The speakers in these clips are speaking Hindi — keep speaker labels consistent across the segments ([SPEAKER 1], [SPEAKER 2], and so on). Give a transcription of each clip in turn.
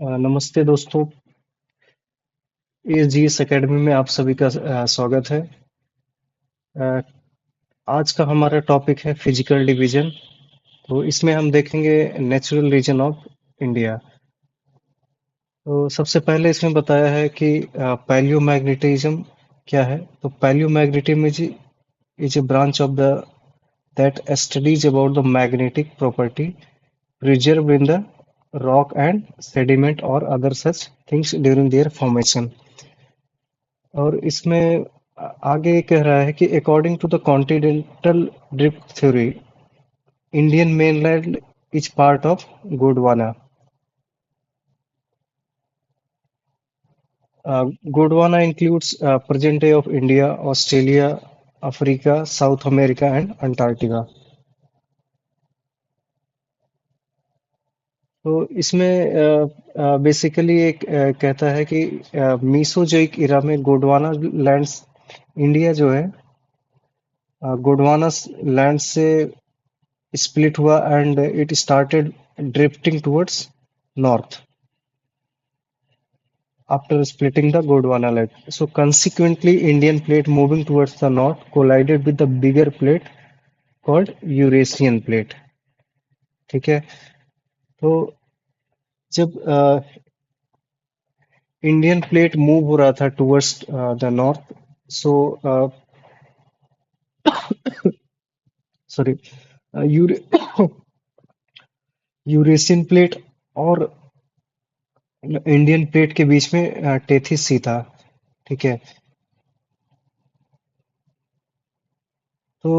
[SPEAKER 1] नमस्ते दोस्तों। एजीएस एकेडमी में आप सभी का स्वागत है। अ, आज का हमारा टॉपिक है फिजिकल डिवीजन। तो इसमें हम देखेंगे नेचुरल रीजन ऑफ इंडिया। तो सबसे पहले इसमें बताया है कि पैलियोमैग्नेटिज्म क्या है। तो paleomagnetism is a branch of the that studies about the magnetic property preserved in the rock and sediment or other such things during their formation। और इसमें आगे ये कह रहा है कि according to the continental drift theory Indian mainland is part of Gondwana. Gondwana includes present day of India, Australia, Africa, South America and Antarctica. तो इसमें बेसिकली एक कहता है कि मीसोजोइक इरा में गोंडवाना लैंड्स इंडिया जो है गोंडवाना लैंड से split हुआ and it started drifting towards north after splitting the Gondwana land. So consequently, Indian plate moving towards the north collided with the bigger plate called Eurasian plate। ठीक है। तो जब इंडियन प्लेट मूव हो रहा था towards the north, so sorry Eurasian plate और इंडियन प्लेट के बीच में टेथिस सी था। ठीक है। So,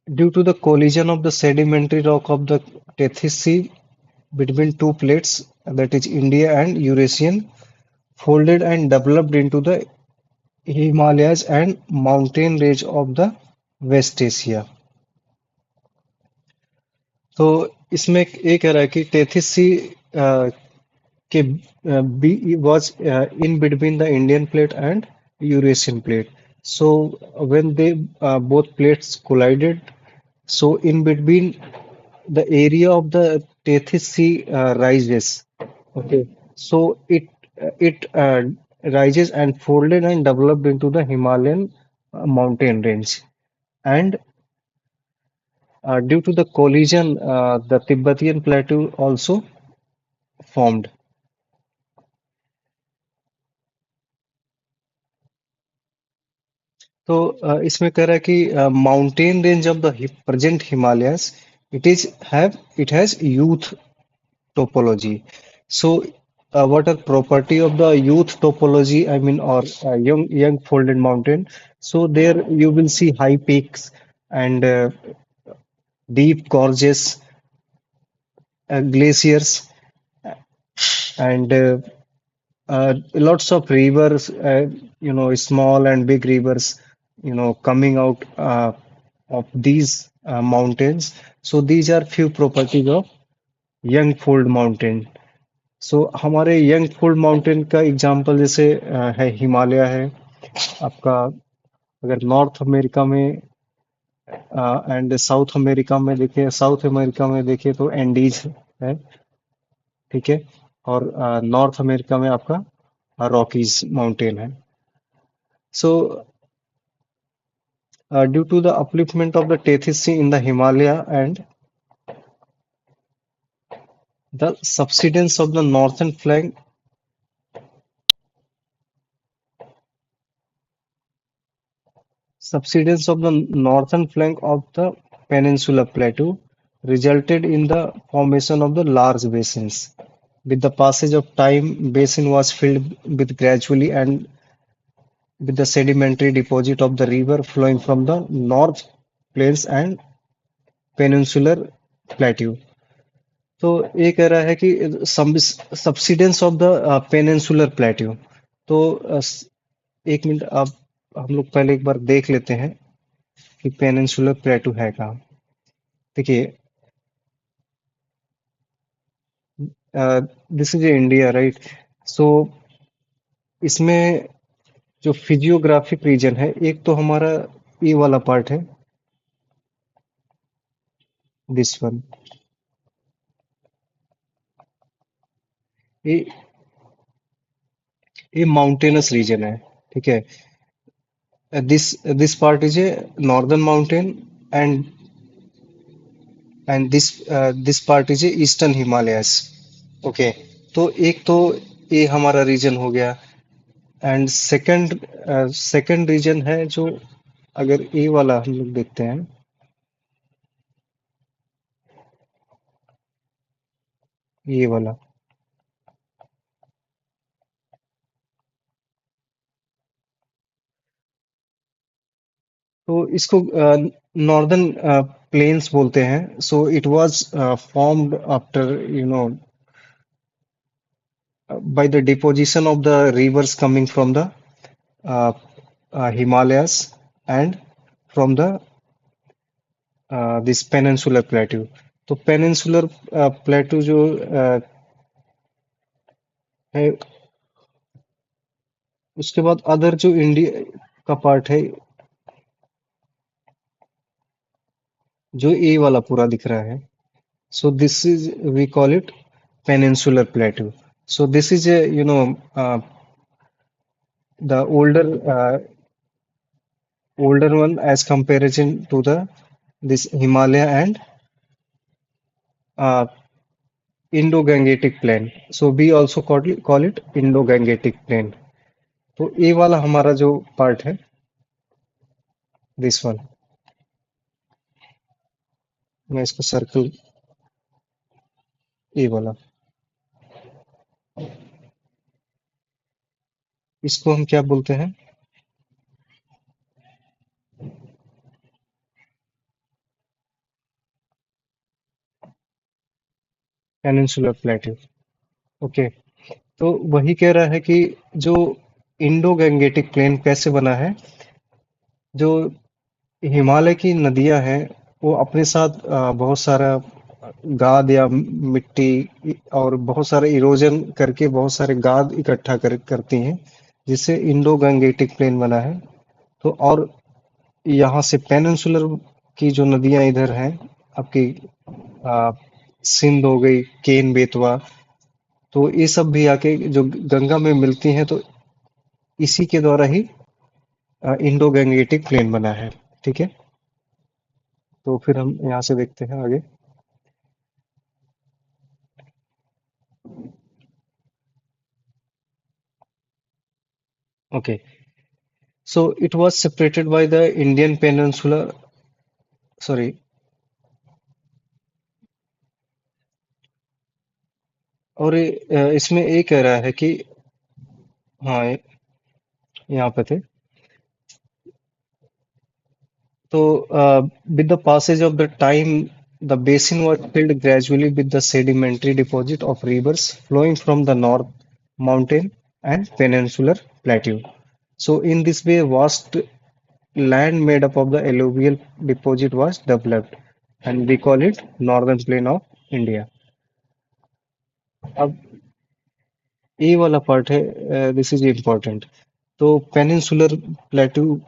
[SPEAKER 1] due to the collision of the sedimentary rock of the Tethys Sea between two plates, that is India and Eurasian, folded and developed into the Himalayas and mountain range of the West Asia। तो इसमें ये कह रहा है कि टेथिस सी के B was in between the Indian plate and Eurasian plate। So when they both plates collided, so in between the area of the Tethys Sea rises. Okay, so it rises and folded and developed into the Himalayan mountain range. And due to the collision, the Tibetan plateau also formed। तो इसमें कह रहा है कि mountain range of the present Himalayas it has youth topology। So, what are property of the youth topology? I mean, or young folded mountain. So there you will see high peaks and deep gorges, glaciers, and lots of rivers. Small and big rivers. Coming out of these mountains. So these are few properties of young fold mountain। सो हमारे यंग फूड माउंटेन का एग्जांपल जैसे है हिमालय है आपका। अगर नॉर्थ अमेरिका में एंड साउथ अमेरिका में देखे तो एंडीज है। ठीक है। और नॉर्थ अमेरिका में आपका रॉकीज माउंटेन है। So due to the upliftment of the Tethys sea in the Himalaya and the subsidence of the northern flank Subsidence of the northern flank of the Peninsula Plateau resulted in the formation of the large basins. With the passage of time, basin was filled with gradually and with the sedimentary deposit of the river flowing from the North Plains and Peninsular Plateau। तो ये कह रहा है कि subsidence of the Peninsular Plateau। तो एक मिनट आप हम लोग पहले एक बार देख लेते हैं कि पेनिनसुलर प्लेटू है कहाँ। देखिए, दिस इज इंडिया, राइट। सो इसमें जो फिजियोग्राफिक रीजन है, एक तो हमारा ये वाला पार्ट है, दिस वन। ये ये माउंटेनस रीजन है, ठीक है। This part is a northern mountain, and this part is a eastern Himalayas. Okay, तो एक तो ये हमारा रीजन हो गया। एंड सेकंड रीजन है जो, अगर ये वाला हम लोग देखते हैं, ये वाला, तो इसको नॉर्दर्न प्लेन्स बोलते हैं। So it was formed after, you know, by the deposition of the rivers coming from the uh, Himalayas and from the this peninsular plateau। तो peninsular plateau जो है, उसके बाद अदर जो इंडिया का पार्ट है, जो ए वाला पूरा दिख रहा है, so this is, we call it peninsular plateau। So this is a, the older one as comparison to the this Himalaya and uh, Indo-Gangetic Plain। So we also call it Indo-Gangetic Plain। तो ये वाला हमारा जो पार्ट है, दिस वन, मैं इसको सर्कल, ये वाला, इसको हम क्या बोलते हैं? Peninsular plateau. ओके, तो वही कह रहा है कि जो इंडो गैंगेटिक प्लेन कैसे बना है, जो हिमालय की नदियां हैं, वो अपने साथ बहुत सारा गाद या मिट्टी और बहुत सारा इरोजन करके बहुत सारे गाद इकट्ठा करती हैं, जिससे इंडो गैंगेटिक प्लेन बना है। तो और यहाँ से पेनिनसुलर की जो नदियां इधर हैं, आपकी आ, सिंध हो गई, केन बेतवा, तो ये सब भी आके जो गंगा में मिलती हैं, तो इसी के द्वारा ही इंडो गैंगेटिक प्लेन बना है। ठीक है, तो फिर हम यहाँ से देखते हैं आगे। Okay, so it was separated by the Indian peninsula, sorry, और इसमें ये कह रहा है कि, हाँ, यहाँ पे थे, तो with the passage of the time, the basin was filled gradually with the sedimentary deposit of rivers flowing from the north mountain and peninsular plateau। So in this way, vast land made up of the alluvial deposit was developed, and we call it northern plain of India। अब ये वाला पार्ट है, दिस इज इम्पोर्टेंट। तो peninsular प्लेटू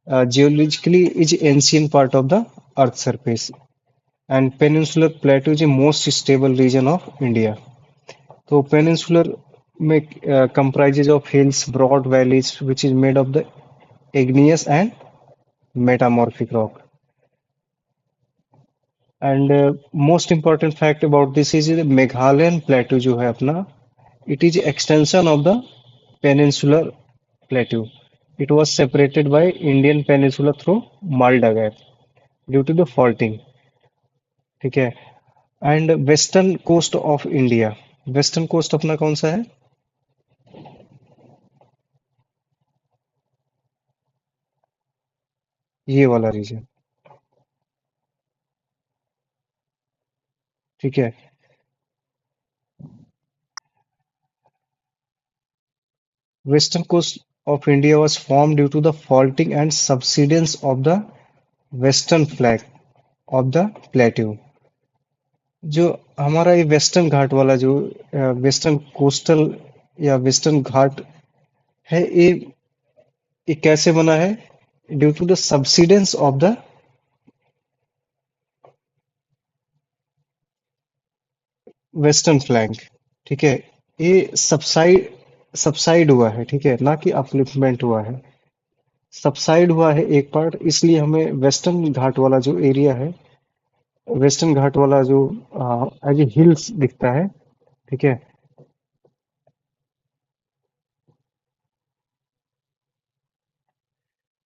[SPEAKER 1] geologically is ancient part of the earth surface, and peninsular plateau is the most stable region of India। तो peninsular में comprises of hills, broad valleys, which is made of the igneous and metamorphic rock। And most important fact about this is the Meghalayan plateau जो है अपना, it is extension of the peninsular plateau। It was separated by Indian peninsula through Malda Gap due to the faulting। ठीक है, and western coast of India, western coast अपना कौन सा है? ये वाला रीजन। ठीक है, western coast of India was form due to the faulting and subsidence of the western flag of the plateau. जो हमारा ये वेस्टर्न घाट वाला जो वेस्टर्न कोस्टल या वेस्टर्न घाट है, ये कैसे बना है? Due to the subsidence of the western flank. ठीक है। ये सबसाइड सबसाइड हुआ है, ठीक है, ना कि अपलिफ्टमेंट हुआ है। सबसाइड हुआ है एक पार्ट, इसलिए हमें वेस्टर्न घाट वाला जो एरिया है, वेस्टर्न घाट वाला जो एज ए हिल्स दिखता है, ठीक है।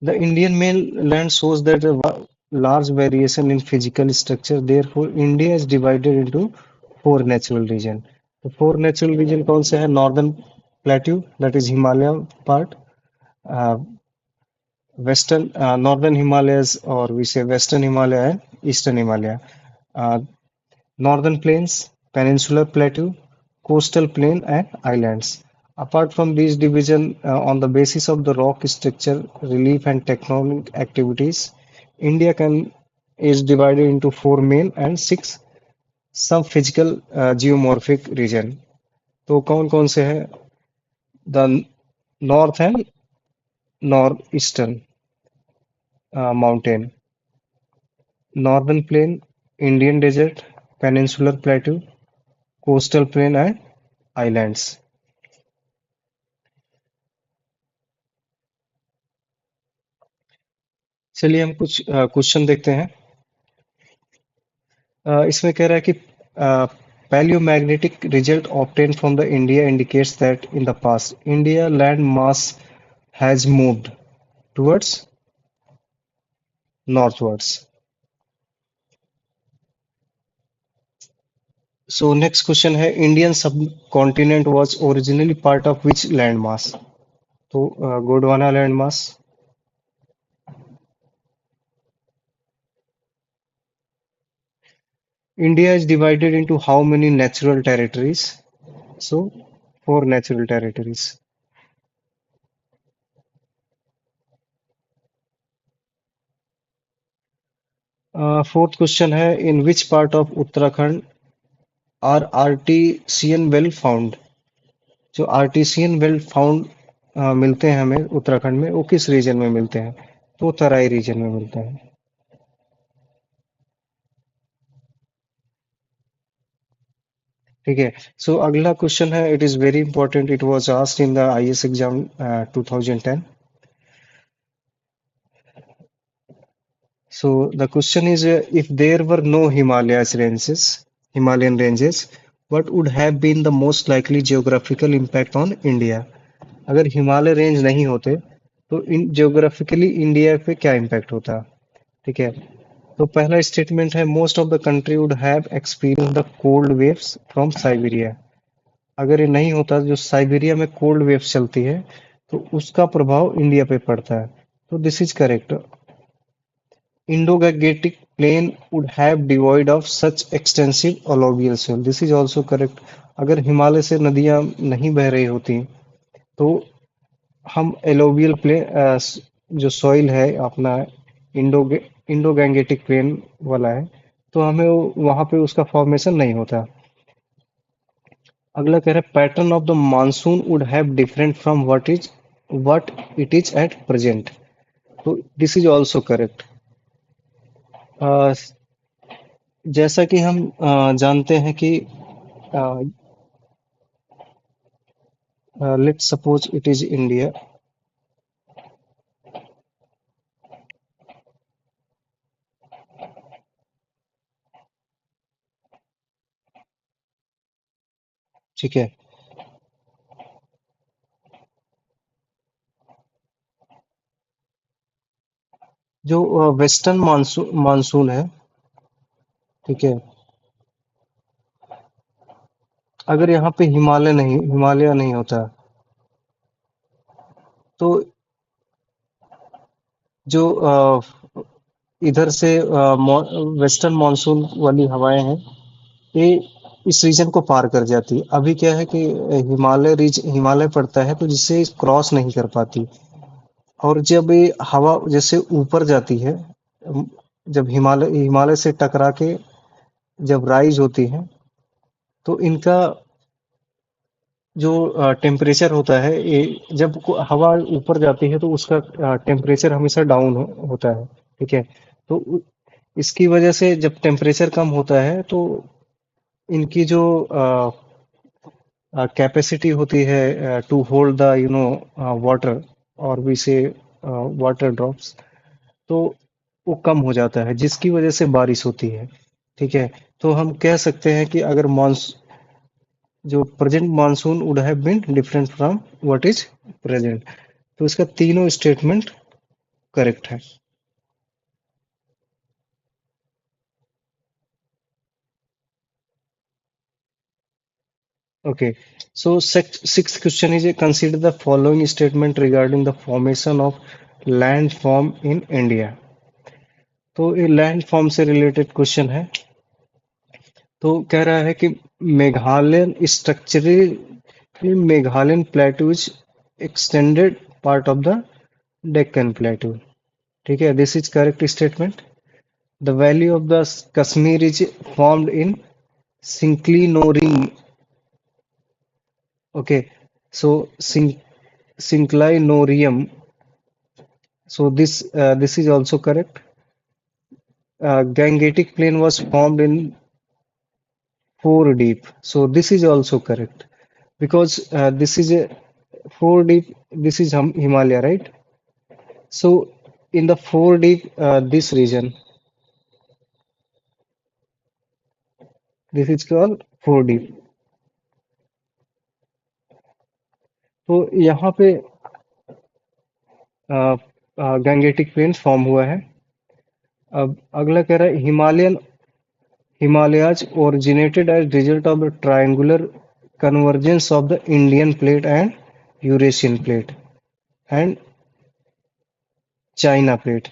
[SPEAKER 1] The Indian mainland shows that a large variation in physical structure. Therefore, India is divided into four natural regions. The four natural region कौन से हैं? Northern Plateau, that is Himalaya part, uh, Western Northern Himalayas, or we say Western Himalaya and Eastern Himalaya. Uh, Northern Plains, Peninsular Plateau, Coastal Plain and Islands. Apart from these divisions, on the basis of the rock structure, relief and tectonic activities, India can is divided into four main and six sub-physical geomorphic region. तो कौन कौन से हैं? The North and Northeastern mountain, Northern Plain, Indian Desert, Peninsular Plateau, Coastal Plain and Islands. चलिए हम कुछ क्वेश्चन देखते हैं। इसमें कह रहा है कि paleomagnetic result obtained from the India indicates that in the past, India land mass has moved towards northwards. So next question है, Indian subcontinent was originally part of which landmass? तो Gondwana landmass. India is divided into how many natural territories? So four natural territories. Fourth question है, in which part of Uttarakhand are artesian well found? जो आर्टिसियन वेल फाउंड मिलते हैं हमें उत्तराखंड में, वो किस रीजन में मिलते हैं? तो तराई रीजन में मिलते हैं। ठीक है। सो अगला क्वेश्चन है, it is very important, it was asked in the IAS exam 2010। So the question is, if there were no Himalayan ranges, what would have been the most likely geographical impact on India? अगर हिमालय रेंज नहीं होते तो इन जियोग्राफिकली इंडिया पे क्या इम्पैक्ट होता? ठीक है। तो पहला स्टेटमेंट है, most of the country would have experience the cold waves from Siberia. अगर ये नहीं होता, जो साइबेरिया में कोल्ड वेव्स चलती है, तो उसका प्रभाव इंडिया पे पड़ता है। तो this is correct. Indo-Gangetic Plain would have devoid of such extensive alluvial soil. This is also correct. अगर हिमालय से नदियां नहीं बह रही होती तो हम एलोवियल प्लेन, जो सॉइल है अपना, इंडो इंडो गैंगेटिक प्लेन वाला है, तो हमें वहां पे उसका फॉर्मेशन नहीं होता। अगला कह रहा है, pattern of the monsoon would have different from what it is at present. तो दिस इज आल्सो करेक्ट। जैसा कि हम जानते हैं कि let's suppose it is India. ठीक है। जो वेस्टर्न मानसून है, ठीक है, अगर यहाँ पे हिमालय नहीं होता तो जो इधर से वेस्टर्न मानसून वाली हवाएं हैं, ये इस रीजन को पार कर जाती है। अभी क्या है कि हिमालय पड़ता है, तो जिससे क्रॉस नहीं कर पाती। और जब ये हवा जैसे ऊपर जाती है, अम, जब हिमालय हिमालय से टकरा के जब राइज होती है, तो इनका जो टेम्परेचर होता है, ये जब हवा ऊपर जाती है तो उसका टेम्परेचर हमेशा डाउन होता है। ठीक है। तो इसकी वजह से जब टेम्परेचर कम होता है तो इनकी जो कैपेसिटी होती है टू होल्ड द वाटर, और वी से वाटर ड्रॉप्स, तो वो कम हो जाता है, जिसकी वजह से बारिश होती है। ठीक है। तो हम कह सकते हैं कि अगर मॉनस जो present monsoon would have been different from what is present. तो इसका तीनों स्टेटमेंट करेक्ट है। Okay, so sixth question is consider the following statement regarding the formation of landform in India. तो ये लैंड फॉर्म से रिलेटेड क्वेश्चन है। तो कह रहा है कि Meghalayan structurally Meghalayan plateau is extended part of the Deccan plateau. ठीक है, this is correct statement. The valley of the Kashmir is formed in synclinorium. Okay, so synclinorium. So this is also correct. Gangetic plain was formed in four deep. So this is also correct because this is a four deep. This is Himalaya, right? So in the four deep, this region, this is called four deep. तो यहाँ पे गंगेटिक प्लेन फॉर्म हुआ है। अब अगला कह रहा है Himalayas originated as result of the triangular convergence of the Indian plate and Eurasian plate and China plate.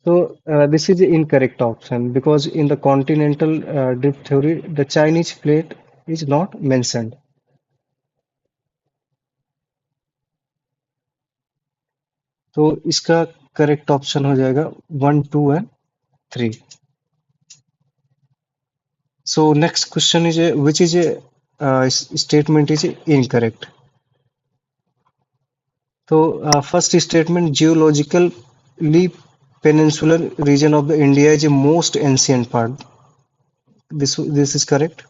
[SPEAKER 1] So this is the incorrect option because in the continental drift theory, the Chinese plate is not mentioned. तो इसका करेक्ट ऑप्शन हो जाएगा one, two and three. So next question is which is a statement is incorrect. So first statement, geologically peninsular region of the India is the most ancient part. This is correct.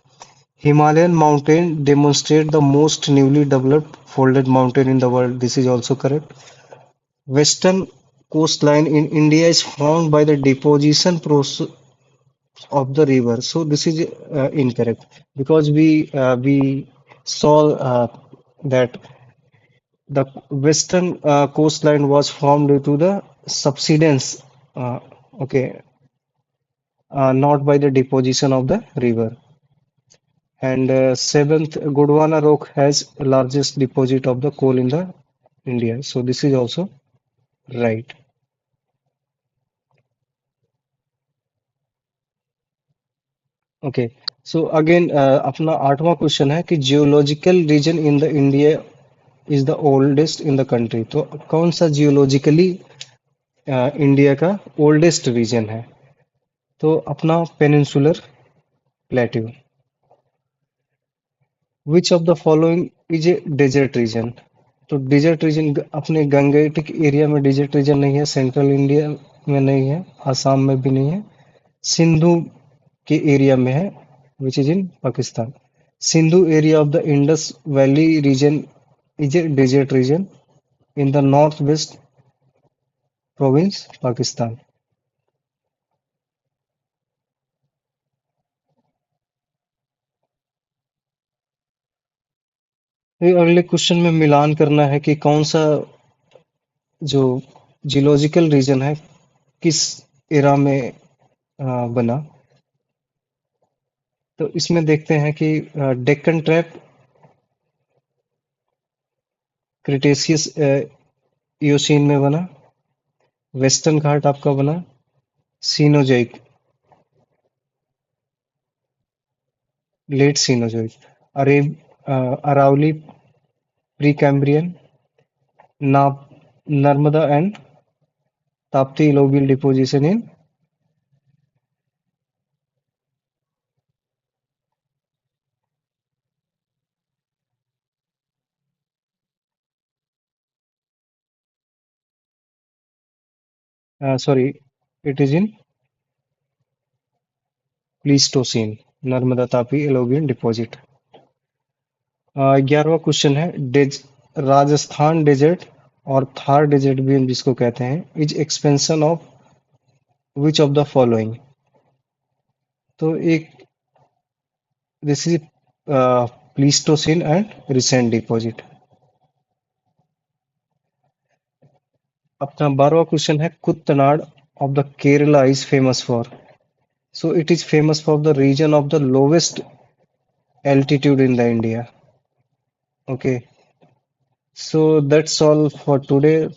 [SPEAKER 1] Himalayan mountain demonstrate the most newly developed folded mountain in the world. This is also correct. Western coastline in India is formed by the deposition process of the river. So this is incorrect because we saw that the western coastline was formed due to the subsidence, uh, okay, not by the deposition of the river. And seventh, Gondwana Rock has largest deposit of the coal in the India. So this is also right. Okay. So again, अपना आठवां क्वेश्चन है कि geological region in the India is the oldest in the country. तो कौन सा जियोलॉजिकली इंडिया का ओल्डेस्ट रीजन है? तो अपना peninsular plateau. Which of the following is a desert region? तो डेजर्ट रीजन अपने गंगेटिक एरिया में डेजर्ट रीजन नहीं है, सेंट्रल इंडिया में नहीं है, आसाम में भी नहीं है, सिंधु के एरिया में है, which is in Pakistan. Sindhu area of the Indus valley region is a desert region in the north west province Pakistan. ये अगले क्वेश्चन में मिलान करना है कि कौन सा जो जियोलॉजिकल रीजन है किस एरा में बना। तो इसमें देखते हैं कि डेक्कन ट्रैप क्रिटेशियस इयोसीन में बना, वेस्टर्न घाट आपका बना सीनोजोइक, लेट सीनोजोइक, अरेब अरावली प्री कैम्ब्रियन, ना नर्मदा एंड ताप्ती लोबियल deposition in sorry, it is in Pleistocene, Narmada Tapi alluvium deposit. 11वां क्वेश्चन है राजस्थान डेजर्ट और थार डेजर्ट भी हम जिसको कहते हैं is expansion of which of the following. तो एक this is Pleistocene and recent deposit. अपना 12वां क्वेश्चन है Kuttanad of the Kerala is famous for. So it is famous for the region of the lowest altitude in the India. Okay, so that's all for today.